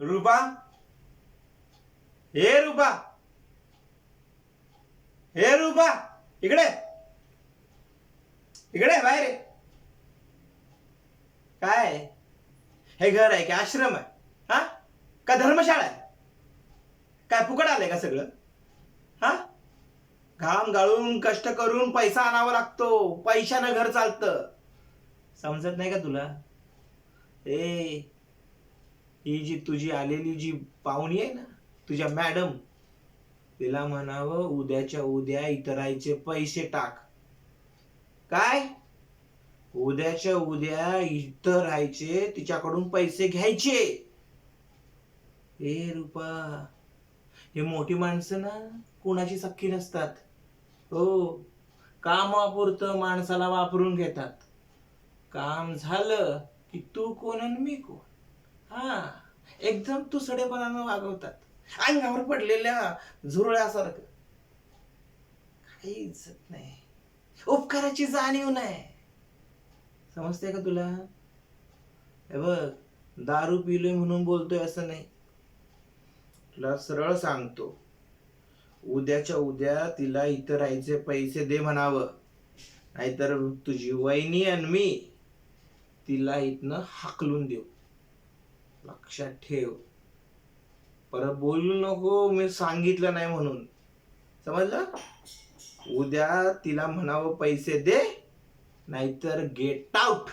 रुपा, हे रुपा, हे रुपा, इकडे इकडे बाहेर ये. काय हे घर आहे की आश्रम आहे? हा का धर्मशाळा आहे? काय फुकट आलंय का सगळं? हा घाम गाळून कष्ट करून पैसा आणावा लागतो, पैशानं घर चालतं. समजत नाही का तुला? ए ही जी तुझी आलेली जी पाहुणी आहे ना, तुझ्या मॅडम, तिला म्हणावं उद्याच्या उद्या इतरायचे पैसे टाक. काय? उद्याच्या उद्या इथं राहायचे, तिच्याकडून पैसे घ्यायचे. ए रूपा, हे मोठी माणसं ना कुणाची सख्खी नसतात. हो, कामापुरतं माणसाला वापरून घेतात. काम झालं की तू कोण आणि मी कोण, हा एकदम तुसडेपणानं वागवतात, अंगावर पडलेल्या झुरळासारखं. काही इज्जत नाही, उपकाराची जाणीव नाही. समजते का तुला? हे बघ, दारू पिलोय म्हणून बोलतोय असं नाही. तुला सरळ सांगतो, उद्याच्या उद्या तिला इथं राहायचे पैसे दे म्हणावं, नाहीतर तुझी वहिनी आणि मी तिला इथनं हाकलून देऊ. लक्षात ठेव. परत बोलू नको मी सांगितलं नाही म्हणून. समजलं? उद्या तिला म्हणावं पैसे दे, नाहीतर गेट आउट.